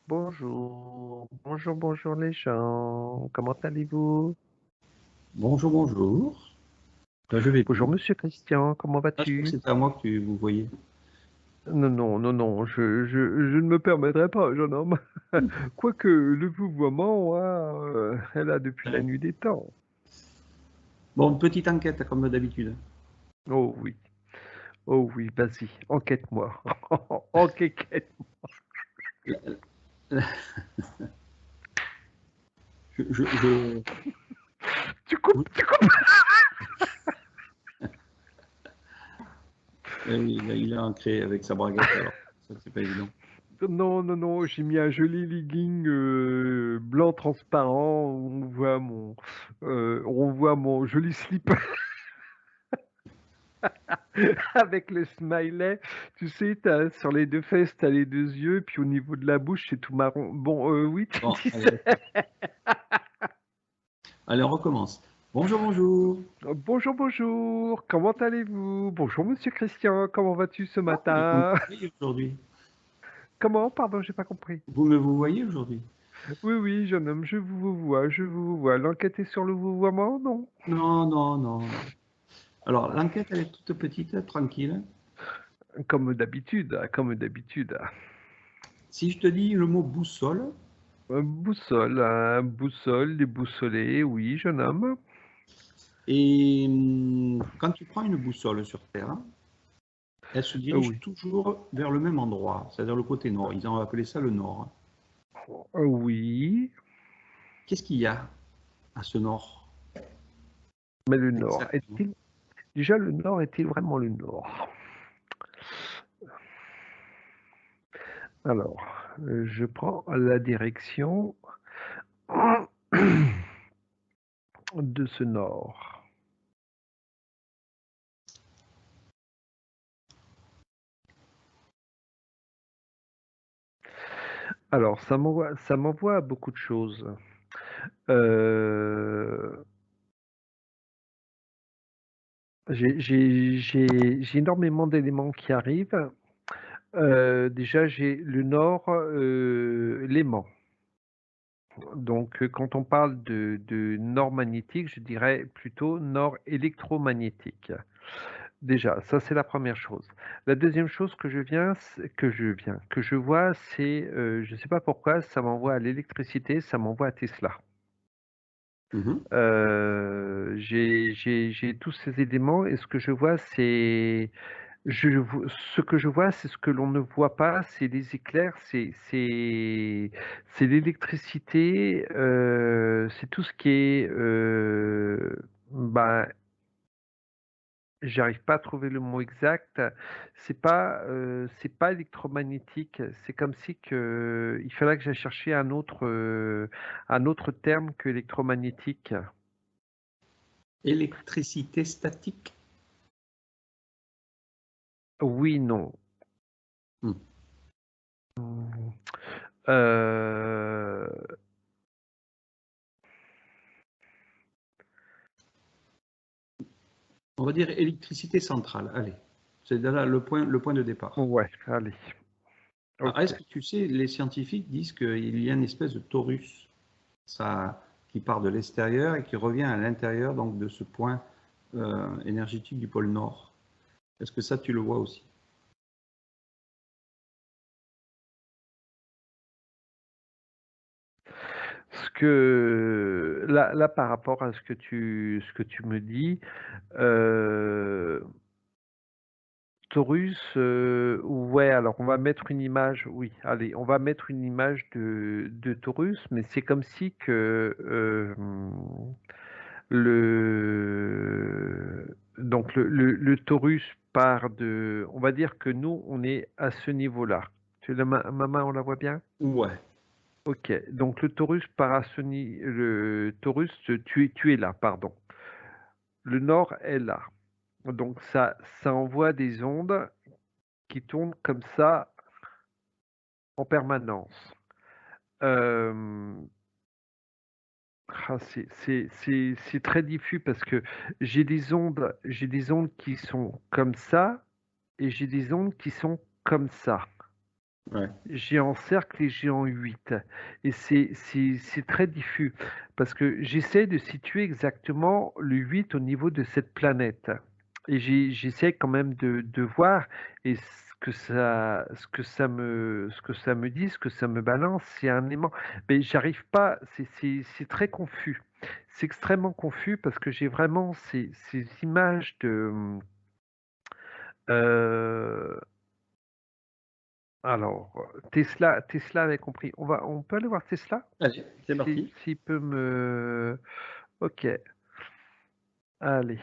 Bonjour, bonjour, bonjour les gens. Comment allez-vous? Bonjour, bonjour. Je vais Bonjour bien. Monsieur Christian, comment Ah, je crois que vas-tu? c'était à moi que vous voyez. Non, non, non, non, je ne me permettrai pas, jeune homme. Quoique le vouvoiement, hein, elle a depuis la Ouais. nuit des temps. Bon, petite enquête comme d'habitude. Oui, oh oui, vas-y, enquête-moi. Enquête. La- la- je- Tu coupes, tu coupes. il a ancré avec sa braguette, alors ça c'est pas évident. Non, non, non, j'ai mis un joli legging blanc transparent. On voit mon joli slip. Avec le smiley, tu sais, sur les 2 fesses, tu as les 2 yeux, puis au niveau de la bouche, c'est tout marron. Bon, oui, tu Bon, allez, disais? d'accord. Allez, on recommence. Bonjour, bonjour. Bonjour, bonjour, comment allez-vous? Bonjour monsieur Christian, comment vas-tu ce Ah, mais vous me matin? voyez aujourd'hui. Comment? Pardon, j'ai pas compris. Vous voyez aujourd'hui. Oui, oui, jeune homme, je vous vois, je vous vois. L'enquête est sur le vouvoiement, non? Non, non, non, non. Alors, l'enquête, elle est toute petite, tranquille. Comme d'habitude, comme d'habitude. Si je te dis le mot boussole, Boussole, boussole, déboussolé, oui, jeune homme. et quand tu prends une boussole sur Terre, elle se dirige Oui, toujours vers le même endroit, c'est-à-dire le côté nord. Ils ont appelé ça le nord. oui, Qu'est-ce qu'il y a à ce nord mais le nord exactement? est-il déjà le nord est-il vraiment le nord? Alors, je prends la direction de ce nord. Alors ça m'envoie à beaucoup de choses. Heu, j'ai énormément d'éléments qui arrivent. Déjà j'ai le nord, Léman. Donc, quand on parle de nord magnétique, je dirais plutôt nord électromagnétique. Déjà, ça c'est la première chose. La deuxième chose que je vois, c'est, je ne sais pas pourquoi, ça m'envoie à l'électricité, ça m'envoie à Tesla. Mhm. J'ai tous ces éléments et ce que je vois, ce que je vois, c'est ce que l'on ne voit pas, c'est les éclairs, c'est l'électricité, c'est tout ce qui est, bah, j'arrive pas à trouver le mot exact. C'est pas électromagnétique, c'est comme si que il fallait que j'aille chercher un autre terme que électromagnétique. Électricité statique. Oui, non. Hmm. Mmh, heu, On va dire électricité centrale. Allez, c'est là le point de départ. ouais, allez, Alors, est-ce OK. que tu sais, les scientifiques disent qu'il y a une espèce de torus, ça, qui part de l'extérieur et qui revient à l'intérieur donc de ce point énergétique du pôle Nord. Est-ce que ça, tu le vois aussi? Là, par rapport à ce que tu me dis, heu, Taurus, ouais, alors on va mettre une image, oui, allez, on va mettre une image de Taurus, mais c'est comme si que, le Taurus part de, on va dire que nous, on est à ce niveau-là. Tu la ma main, on la voit bien? Ouais. OK, donc le Taurus part à ce ni le Taurus, tu es là, pardon. Le nord est là. Donc ça envoie des ondes qui tournent comme ça en permanence. Hem, c'est très diffus parce que j'ai des ondes qui sont comme ça et j'ai des ondes qui sont comme ça. Ouais. J'ai en cercle et j'ai en 8. Et c'est très diffus parce que j'essaie de situer exactement le 8 au niveau de cette planète. Et j'essaie quand même de voir et ce que ça me dit, ce que ça me balance, c'est un aimant. Mais j'arrive pas, c'est très confus. C'est extrêmement confus parce que j'ai vraiment ces images de. euh, Alors, Tesla avait compris. On peut aller voir Tesla? Allez, c'est parti. S'il peut me. Ok, allez.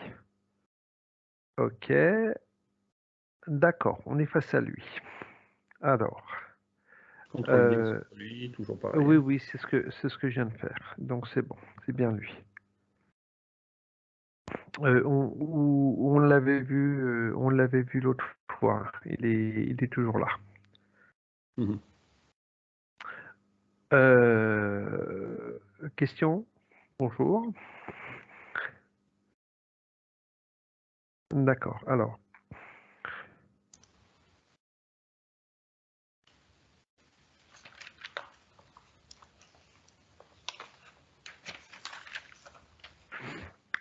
Ok, d'accord, on est face à lui. Alors, Contrôle bien euh, sur lui, toujours pareil. oui, Hein. oui, c'est ce que je viens de faire. Donc c'est bon, c'est bien lui. On l'avait vu l'autre fois. Il est toujours là. Mhm. Question? Bonjour. D'accord.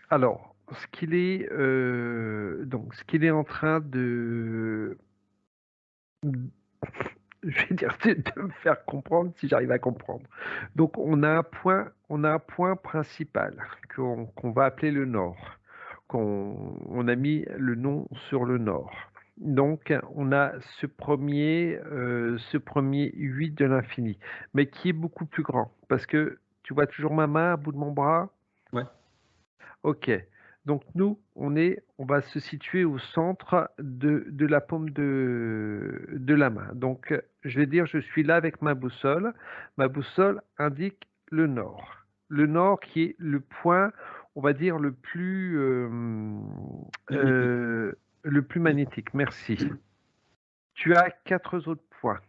Alors, ce qu'il est en train de, je vais dire, de me faire comprendre si j'arrive à comprendre. Donc, on a un point principal qu'on va appeler le nord, on a mis le nom sur le nord. Donc, on a ce premier 8 de l'infini, mais qui est beaucoup plus grand, parce que tu vois toujours ma main à bout de mon bras. Ouais. Ok. Donc nous, on va se situer au centre de la paume de la main. Donc je vais dire, je suis là avec ma boussole. Ma boussole indique le nord. Le nord qui est le point, on va dire, Magnétique. le plus magnétique. Merci. Tu as 4 autres points.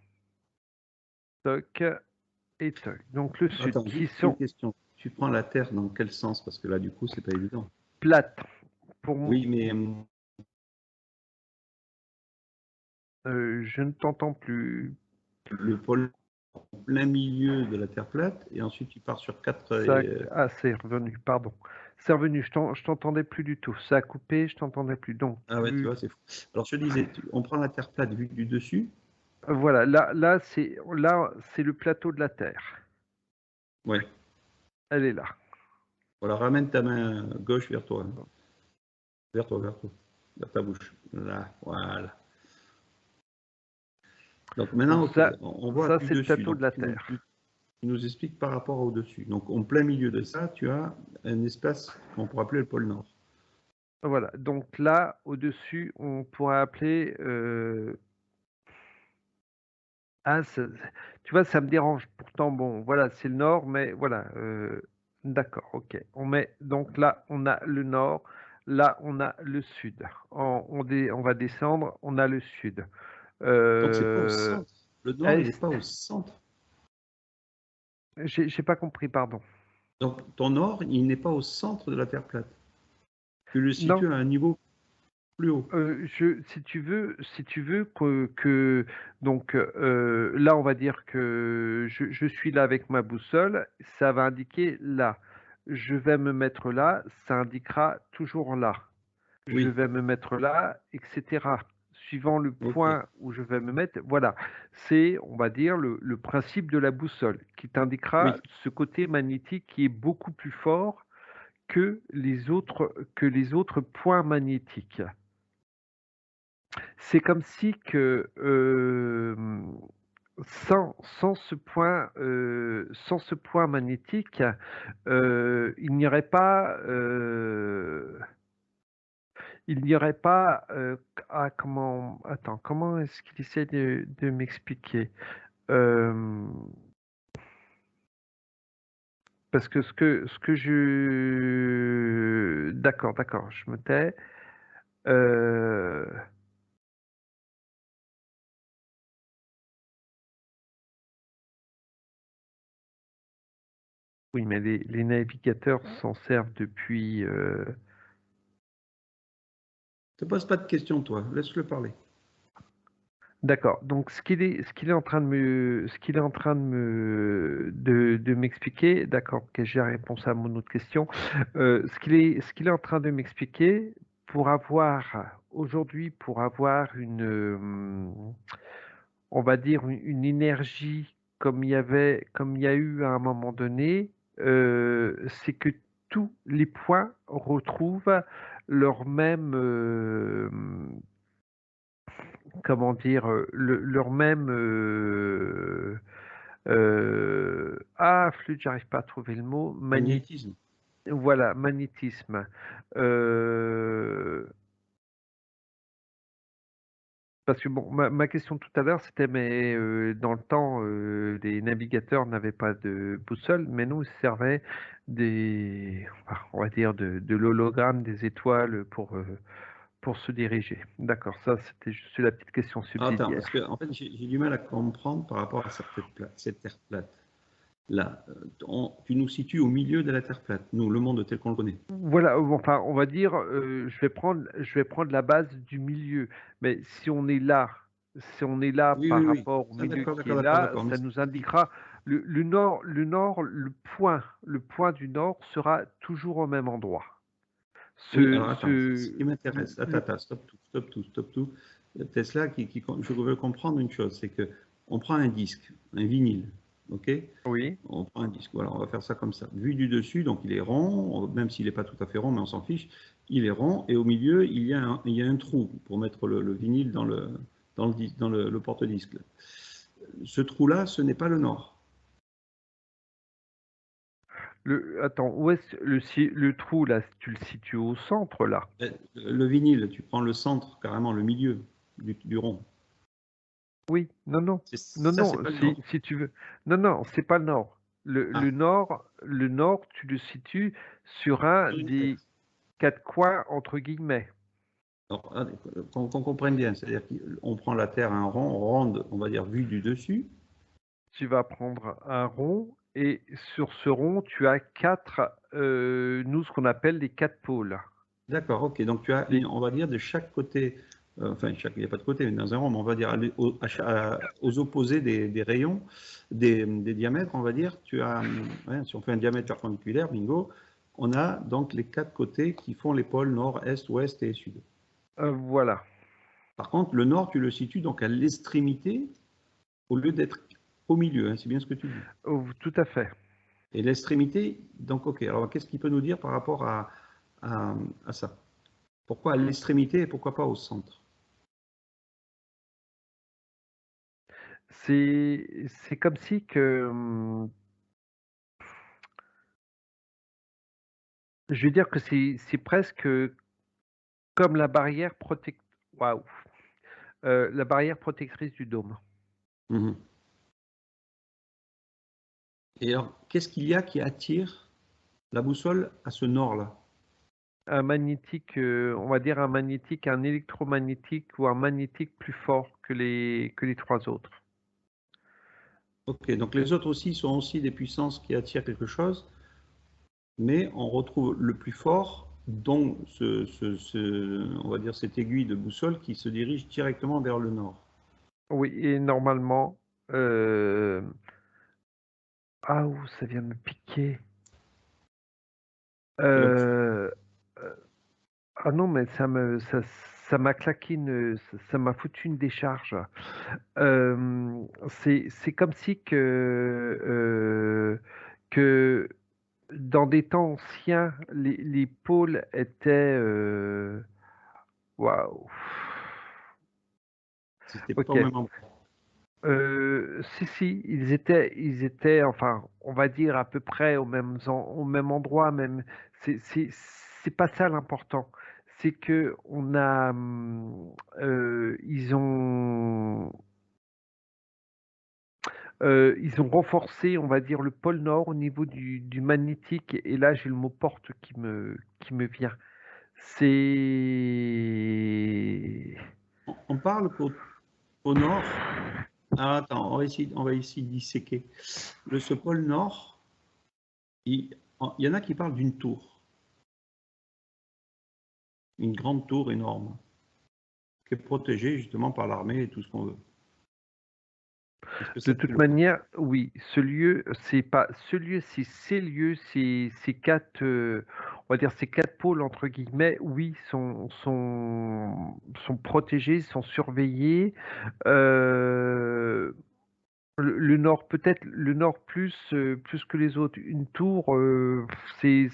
Toc et toc. Donc le sud, Attends, qui juste une sont question. Tu prends la Terre dans quel sens? Parce que là, du coup, c'est pas évident. plates. Pour moi, Oui, mais je ne t'entends plus. le pôle en plein milieu de la Terre plate, et ensuite tu pars sur quatre. Ah, c'est revenu, pardon. C'est revenu, je t'entendais plus du tout. Ça a coupé, je t'entendais plus. Donc, Ah ouais, tu vois, c'est fou. Alors je disais, on prend la Terre plate vue du dessus. voilà, c'est le plateau de la Terre. Ouais. Elle est là. Voilà, ramène ta main gauche vers toi. Hein. Vers toi, vers toi. Vers ta bouche. Là, voilà. Donc maintenant, Donc ok, on voit ça du c'est le dessus. plateau Donc de la Terre. tu nous expliques par rapport au dessus. Donc en plein milieu de ça, tu as un espace qu'on pourrait appeler le pôle Nord. Voilà. Donc là, au-dessus, on pourrait appeler. Ah, tu vois, ça me dérange. Pourtant, bon, voilà, c'est le nord, mais voilà. D'accord, ok. Donc là, on a le nord. Là, on a le sud. On va descendre. On a le sud. Donc c'est pas au Euh, centre. Le Nord, il n'est Est, pas au centre. j'ai pas compris, pardon. Donc ton Nord, il n'est pas au centre de la Terre plate. Tu le Non, situes à un niveau plus haut. si tu veux donc là, on va dire que je suis là avec ma boussole, ça va indiquer là. Je vais me mettre là, ça indiquera toujours là. Je Oui, vais me mettre là, etc. Suivant le ok. point où je vais me mettre, voilà. C'est, on va dire, le principe de la boussole qui t'indiquera Oui, ce côté magnétique qui est beaucoup plus fort que les autres points magnétiques. C'est comme si que sans ce point magnétique, il n'y aurait pas, comment est-ce qu'il essaie de m'expliquer? Euh, Parce que d'accord, je me tais. Euh, oui, mais les navigateurs s'en servent depuis. ne te pose pas de questions, toi. Laisse-le parler. D'accord. Donc, ce qu'il est en train de m'expliquer, d'accord, que j'ai la réponse à mon autre question. Ce qu'il est en train de m'expliquer, pour avoir on va dire une énergie comme il y a eu à un moment donné, c'est que tous les points retrouvent leur même, comment dire, leur même, flûte, j'arrive pas à trouver le mot, Magnétisme. voilà, magnétisme. Euh, Parce que bon, ma question tout à l'heure, c'était, mais dans le temps, les navigateurs n'avaient pas de boussole, mais nous, ils se servaient enfin, on va dire, de l'hologramme des étoiles pour se diriger. D'accord, ça, c'était juste la petite question Attends, subsidiaire. parce que en fait, j'ai du mal à comprendre par rapport à cette Terre plate. Là, tu nous situes au milieu de la Terre plate, nous, le monde tel qu'on le connaît. Voilà, enfin, on va dire, je vais prendre la base du milieu. Mais si on est là Oui, par oui, oui. rapport au Ah, milieu d'accord, qui d'accord, est d'accord, là, d'accord. Mais ça nous indiquera le point du nord sera toujours au même endroit. oui, alors attends, ce Ce, qui m'intéresse, attends, le- attends, stop tout, stop tout, stop tout. Tesla, je veux comprendre une chose, c'est que on prend un disque, un vinyle, ok? oui, On prend un disque, voilà, on va faire ça comme ça. Vu du dessus, donc il est rond, même s'il n'est pas tout à fait rond, mais on s'en fiche, il est rond, et au milieu, il y a un trou pour mettre le vinyle dans le porte-disque. Ce trou-là, ce n'est pas le nord. attends, où est-ce le trou là, tu le situes au centre là? Le vinyle, tu prends le centre, carrément le milieu du rond. Oui, non, non, non, Ça, c'est non, pas le nord. si tu veux. Non, non, c'est pas le nord. Ah, Le nord, tu le situes sur un sur une des Terre. quatre coins, entre guillemets. Alors, qu'on comprenne bien, c'est-à-dire qu'on prend la Terre à un rond, ronde, on va dire, vue du dessus. Tu vas prendre un rond et sur ce rond, tu as nous, ce qu'on appelle les quatre pôles. D'accord, ok. Donc tu as, Les, on va dire, de chaque côté, il n'y a pas de côté, mais dans un rond, mais on va dire aux opposés des rayons, des diamètres, on va dire, tu as, ouais, si on fait un diamètre perpendiculaire, bingo, on a donc les quatre côtés qui font les pôles nord, est, ouest et sud. voilà. Par contre, le nord, tu le situes donc à l'extrémité au lieu d'être au milieu, hein, c'est bien ce que tu dis. Oh, tout à fait. Et l'extrémité, donc ok, alors qu'est-ce qu'il peut nous dire par rapport à, à ça? Pourquoi à l'extrémité et pourquoi pas au centre? C'est comme si que, je veux dire que c'est presque comme waouh, la barrière protectrice du dôme. Mhm. Et alors, qu'est-ce qu'il y a qui attire la boussole à ce nord-là? Un magnétique, on va dire un électromagnétique ou un magnétique plus fort que les trois autres. Ok, donc les autres aussi sont aussi des puissances qui attirent quelque chose, mais on retrouve le plus fort, dont on va dire cette aiguille de boussole qui se dirige directement vers le nord. Oui, et normalement, euh, ouh, ça vient de me piquer. C'est là où tu... Euh, euh, non, mais ça m'a claqué ça m'a foutu une décharge. C'est comme si que dans des temps anciens, les pôles étaient, waouh. C'était pas Ok. au même endroit. Si, si, ils étaient, enfin, on va dire à peu près au même endroit, même. C'est pas ça l'important. C'est que ils ont renforcé, on va dire, le pôle Nord au niveau du magnétique. Et là, j'ai le mot porte qui me vient. C'est On parle qu'au nord. Ah, attends, on va essayer de disséquer. Ce pôle nord, il y en a qui parlent d'une tour, une grande tour énorme, qui est protégée justement par l'armée et tout ce qu'on veut. Est-ce que De ça te toute le pose? manière, oui, ce lieu, c'est pas ce lieu, c'est ces lieux, ces 4, on va dire ces 4 pôles entre guillemets, oui, sont protégés, sont surveillés. Heu, le nord peut-être le nord plus que les autres. Une tour, c'est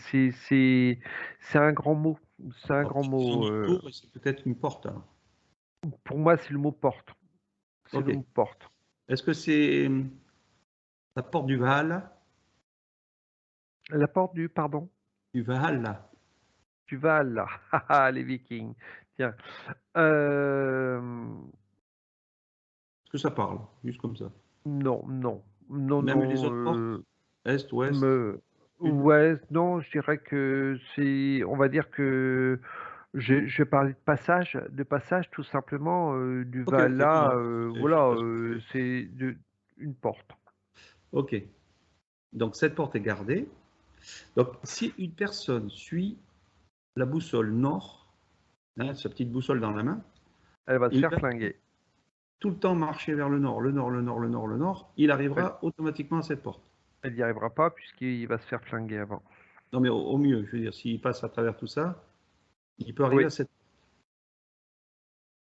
un grand mot. C'est un Alors, grand ils ont mot, dit tour et c'est peut-être une porte alors. pour moi, c'est le mot porte. C'est Ok. le mot porte. Est-ce que c'est la porte du Valhalla? La porte du pardon? Du Valhalla. Du Val, ah les Vikings. Tiens, hem, Est-ce que ça parle? Juste comme ça. non, non, non, Même les non, autres portes? Est, ouest, me sud? ouais, non, je dirais que c'est on va dire que je vais parler de passage tout simplement, du Ok, ok, non, Valhalla, non, je vérifie voilà, parce que. c'est de une porte. Ok. Donc cette porte est gardée. Donc si une personne suit la boussole nord, hein, sa petite boussole dans la main, Elle va se il faire va flinguer. tout le temps marcher vers le nord, le nord, le nord, le nord, le nord, il Elle arrivera automatiquement à cette porte. elle y arrivera pas puisqu'il va se faire flinguer avant. Non mais au mieux, je veux dire, s'il passe à travers tout ça, il peut arriver Oui, à cette.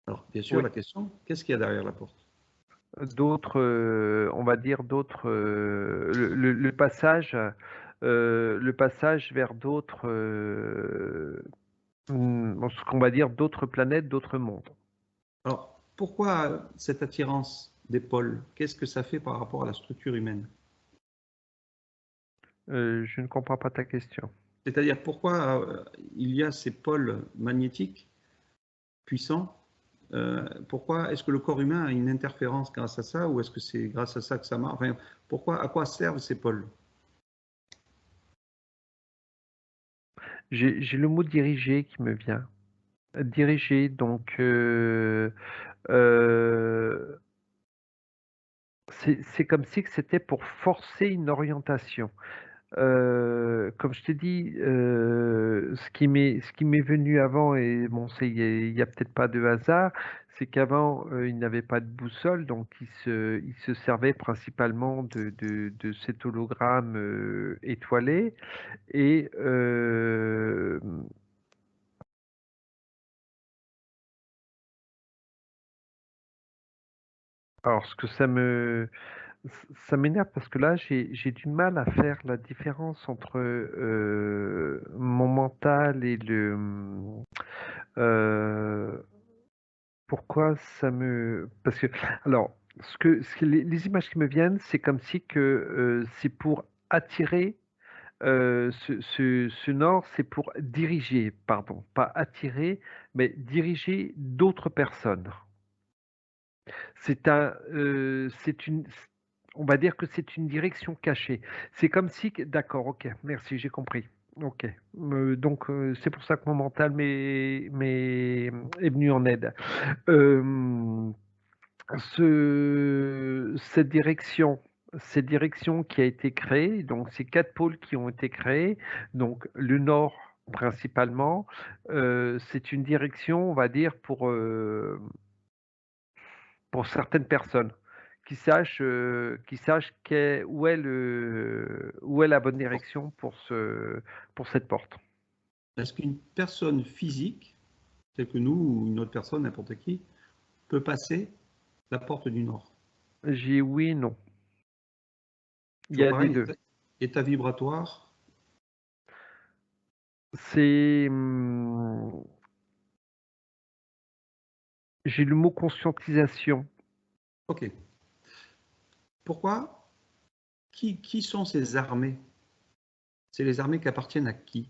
Alors bien sûr, oui. la question, qu'est-ce qu'il y a derrière la porte? D'autres, on va dire d'autres, le passage vers d'autres, ce qu'on va dire d'autres planètes, d'autres mondes. Alors pourquoi cette attirance des pôles? Qu'est-ce que ça fait par rapport à la structure humaine? Je ne comprends pas ta question. C'est-à-dire pourquoi il y a ces pôles magnétiques puissants? Pourquoi est-ce que le corps humain a une interférence grâce à ça ou est-ce que c'est grâce à ça que ça marche? Enfin, pourquoi, à quoi servent ces pôles? J'ai le mot diriger qui me vient. Diriger donc, heu, c'est comme si que c'était pour forcer une orientation. Comme je t'ai dit, ce qui m'est venu avant et bon, c'est il y a peut-être pas de hasard, c'est qu'avant, ils n'avaient pas de boussole, donc ils se servaient principalement de cet hologramme, étoilé et alors ce que ça m'énerve parce que là, j'ai du mal à faire la différence entre, mon mental et pourquoi ça me parce que alors ce que les images qui me viennent, c'est comme si que, c'est pour attirer, ce nord, c'est pour diriger, pardon, pas attirer, mais diriger d'autres personnes. C'est une on va dire que c'est une direction cachée. C'est comme si que d'accord, OK, merci, j'ai compris. OK, donc c'est pour ça que mon mental est venu en aide. Hem, cette direction qui a été créée, donc ces 4 pôles qui ont été créés, donc le nord principalement, c'est une direction, on va dire, pour certaines personnes qui sachent où est la bonne direction pour cette porte. Est-ce qu'une personne physique, telle que nous ou une autre personne, n'importe qui, peut passer la porte du Nord? J'ai oui, non. Il y Toujours a des pareil, 2. état vibratoire. C'est, j'ai le mot conscientisation. Ok. Pourquoi? Qui sont ces armées? C'est les armées qui appartiennent à qui?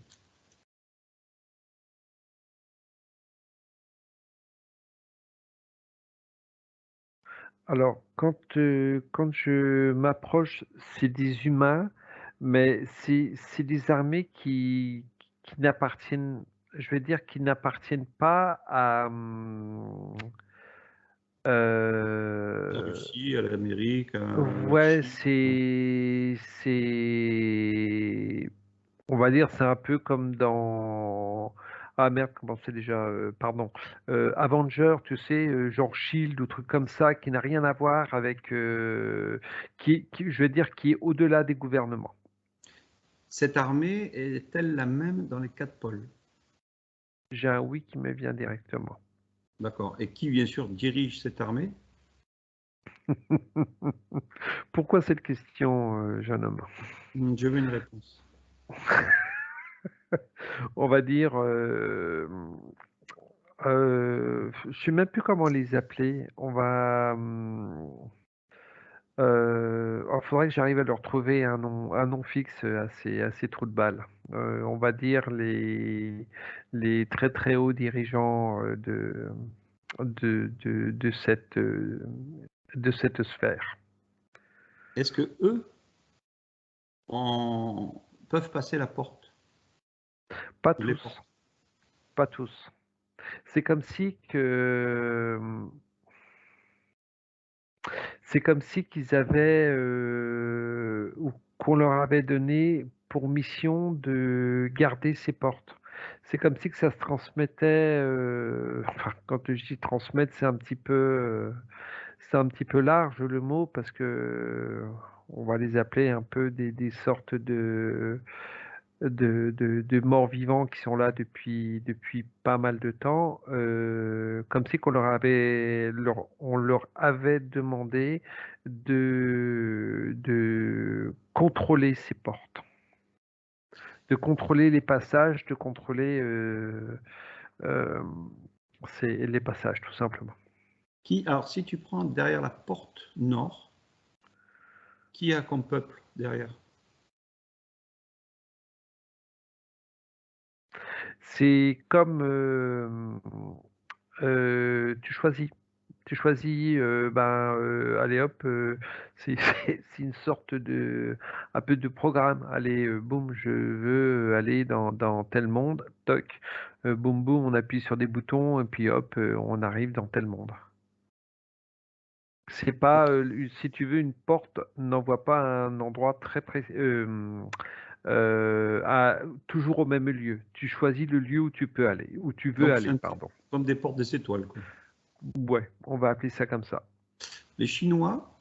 Alors quand je m'approche, c'est des humains, mais c'est des armées qui n'appartiennent je vais dire, qui n'appartiennent pas à, La heu Russie, à l'Amérique, à la ouais, Chine. c'est on va dire, c'est un peu comme dans Ah merde, comment c'est déjà, pardon. Avenger, tu sais, genre Shield ou truc comme ça, qui n'a rien à voir avec, je vais dire, qui est au-delà des gouvernements. Cette armée est-elle la même dans les 4 pôles? J'ai un oui qui me vient directement. D'accord. Et qui, bien sûr, dirige cette armée? Pourquoi cette question, jeune homme? Je veux une réponse. On va dire, je sais même plus comment les appeler. On va, faudrait que j'arrive à leur trouver un nom fixe, assez trou de balle. On va dire les très, très hauts dirigeants, de cette sphère. Est-ce que eux peuvent passer la porte? Pas Les tous, portes. pas tous. C'est comme si que, c'est comme si qu'ils avaient, ou qu'on leur avait donné pour mission de garder ces portes. C'est comme si que ça se transmettait, enfin, quand je dis transmettre, c'est un petit peu large le mot parce que on va les appeler un peu des sortes de morts-vivants qui sont là depuis pas mal de temps, comme si on leur avait demandé de contrôler ces portes, de contrôler les passages, de contrôler euh, les passages, tout simplement. Alors, si tu prends derrière la porte nord, qui a comme peuple derrière? C'est comme tu choisis. Tu choisis, allez hop, c'est c'est une sorte un peu de programme. Allez, boum, je veux aller dans tel monde, toc, boum boum, on appuie sur des boutons et puis hop, on arrive dans tel monde. C'est pas, si tu veux, une porte n'envoie pas à un endroit très précis, toujours au même lieu. Tu choisis le lieu où tu peux aller, où tu veux Donc, c'est aller, un petit pardon. comme des portes des étoiles, quoi. Ouais, on va appeler ça comme ça. Les Chinois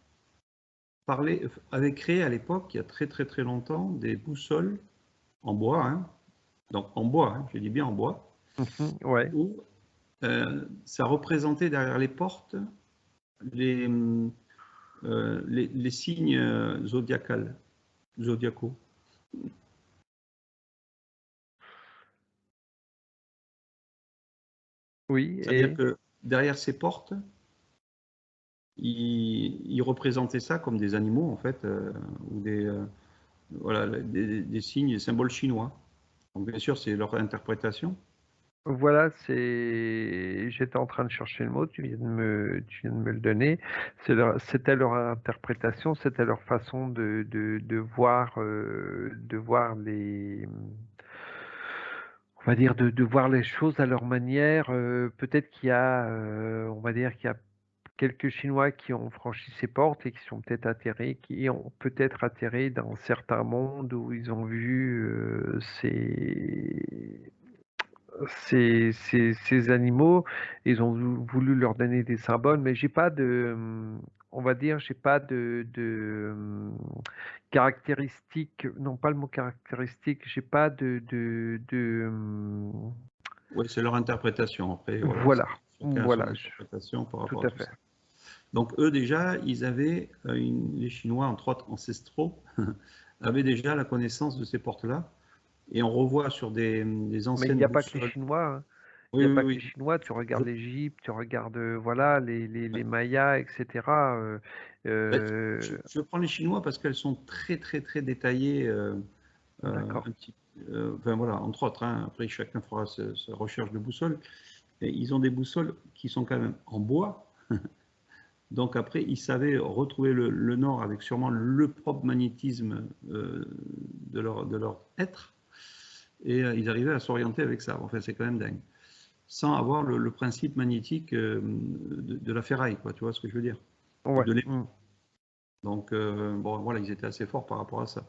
avaient créé à l'époque, il y a très très très longtemps, des boussoles en bois, hein. Donc en bois, hein, je dis bien en bois, Mmh, ouais. où ça représentait derrière les portes les, les signes zodiacaux. Oui C'est-à-dire et que derrière ces portes, ils représentaient ça comme des animaux, en fait, ou voilà, des signes, des symboles chinois. Donc, bien sûr, c'est leur interprétation. voilà, j'étais en train de chercher le mot, tu viens de me le donner. C'était leur interprétation, c'était leur façon de voir on va dire de voir les choses à leur manière. Peut-être qu'il y a, on va dire qu'il y a quelques Chinois qui ont franchi ces portes et qui sont peut-être atterrés, qui ont peut-être atterri dans certains mondes où ils ont vu, ces animaux, ils ont voulu leur donner des symboles, mais j'ai pas on va dire, j'ai pas caractéristiques, non pas le mot caractéristique, j'ai pas Oui, c'est leur interprétation. Après, voilà, voilà, chacun a son voilà, interprétation par tout rapport à à tout fait. ça. Donc, eux, déjà, ils avaient, les Chinois, entre autres ancestraux, avaient déjà la connaissance de ces portes-là. Et on revoit sur des Mais il anciennes n'y a pas que les boussoles. Chinois, hein. Il Oui, n'y a oui, pas que les oui. Chinois, tu Je- regardes l'Égypte, tu regardes, voilà, ouais. les Mayas, etc. Ben, je prends les Chinois parce qu'elles sont très, très, très détaillées. D'accord. Un petit, enfin, voilà, entre autres, hein. Après, chacun fera sa recherche de boussole. Et ils ont des boussoles qui sont quand même en bois. Donc après, ils savaient retrouver le nord avec sûrement le propre magnétisme de leur être. Et ils arrivaient à s'orienter avec ça. Enfin, c'est quand même dingue. Sans avoir le principe magnétique de la ferraille, quoi. Tu vois ce que je veux dire? Ouais. De Mm. Donc, bon, voilà, ils étaient assez forts par rapport à ça.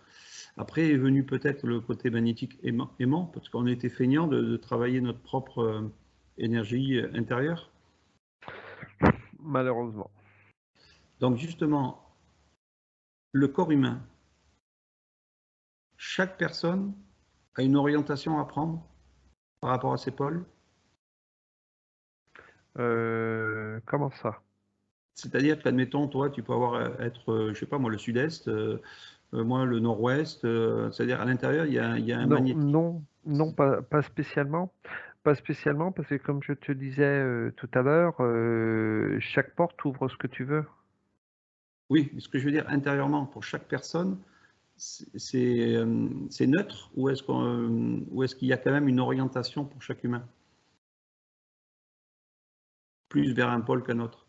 Après est venu peut-être le côté magnétique aimant, parce qu'on était feignant de travailler notre propre énergie intérieure. Malheureusement. Donc, justement, le corps humain, chaque personne a une orientation à prendre par rapport à ses pôles. Comment ça? C'est-à-dire qu'admettons, toi, tu peux être, je sais pas moi, le sud-est, moi, le nord-ouest, c'est-à-dire à l'intérieur, il y a un Non, magnétisme. non, pas spécialement. Pas spécialement, parce que comme je te disais tout à l'heure, chaque porte ouvre ce que tu veux. Oui, ce que je veux dire intérieurement, pour chaque personne, c'est neutre ou est-ce qu'il y a quand même une orientation pour chaque humain? Plus vers un pôle qu'un autre.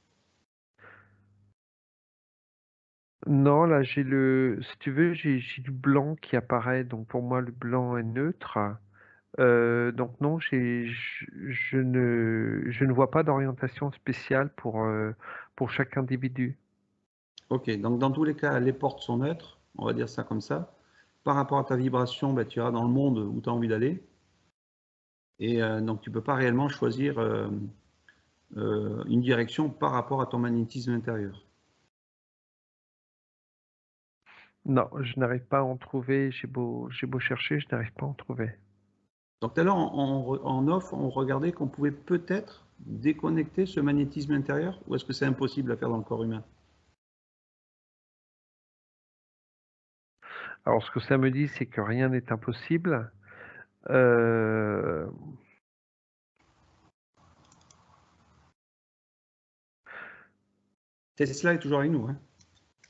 Non, là si tu veux, j'ai du blanc qui apparaît, donc pour moi le blanc est neutre. Donc non, je ne vois pas d'orientation spéciale pour chaque individu. Ok, donc dans tous les cas, les portes sont neutres, on va dire ça comme ça. Par rapport à ta vibration, ben, tu iras dans le monde où tu as envie d'aller. Et donc tu ne peux pas réellement choisir une direction par rapport à ton magnétisme intérieur. Non, je n'arrive pas à en trouver. J'ai beau chercher, je n'arrive pas à en trouver. Donc tout à l'heure, en off, on regardait qu'on pouvait peut-être déconnecter ce magnétisme intérieur, ou est-ce que c'est impossible à faire dans le corps humain? Alors, ce que ça me dit, c'est que rien n'est impossible. Euh, Tesla est toujours avec nous, hein.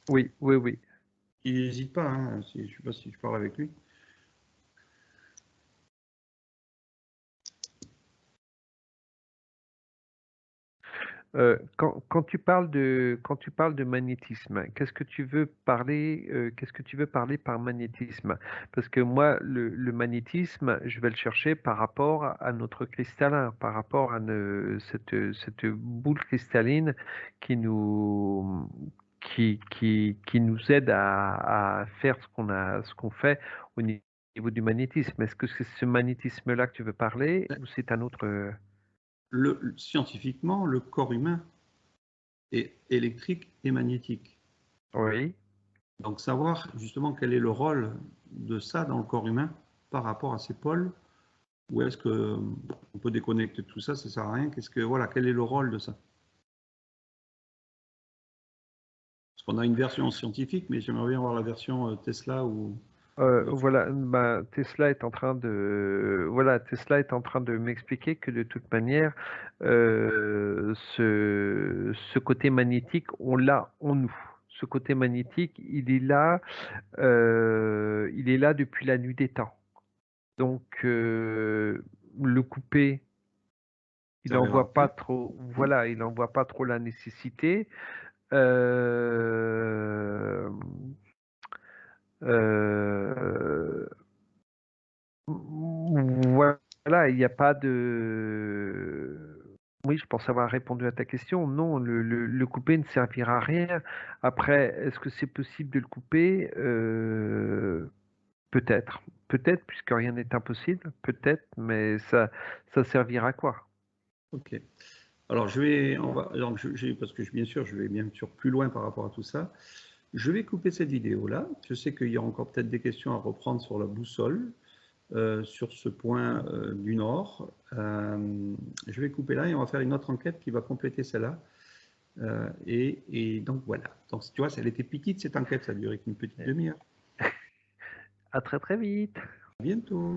oui, oui, oui. Il n'hésite pas, hein, je ne sais pas si je parle avec lui. Quand tu parles de magnétisme, qu'est-ce que tu veux parler par magnétisme? Parce que moi, le magnétisme, je vais le chercher par rapport à notre cristallin, par rapport à cette boule cristalline qui nous, qui nous aide à faire ce qu'on fait au niveau du magnétisme. Est-ce que c'est ce magnétisme-là que tu veux parler ou c'est un autre? Scientifiquement, le corps humain est électrique et magnétique. Oui. Donc savoir justement quel est le rôle de ça dans le corps humain par rapport à ses pôles, ou est-ce que on peut déconnecter tout ça, ça sert à rien. Voilà, quel est le rôle de ça? Parce qu'on a une version scientifique, mais j'aimerais bien voir la version Tesla ou Voilà, bah, Tesla est en train de m'expliquer que de toute manière, ce côté magnétique, on l'a en nous. Ce côté magnétique, il est là depuis la nuit des temps. Donc, le couper, il en servira à voit pas rien. trop. Voilà, il en voit pas trop la nécessité. Euh, euh, Voilà, il n'y a pas de. Oui, je pense avoir répondu à ta question. Non, le couper ne servira à rien. Après, est-ce que c'est possible de le couper? Peut-être. Peut-être, puisque rien n'est impossible. Peut-être, mais ça servira à quoi? Ok. Alors donc parce que bien sûr, je vais bien sûr plus loin par rapport à tout ça. Je vais couper cette vidéo-là. Je sais qu'il y a encore peut-être des questions à reprendre sur la boussole, sur ce point du Nord. Je vais couper là et on va faire une autre enquête qui va compléter celle-là. Et donc voilà. Donc tu vois, elle était petite cette enquête, ça a duré qu'une petite demi-heure. À très très vite. À bientôt.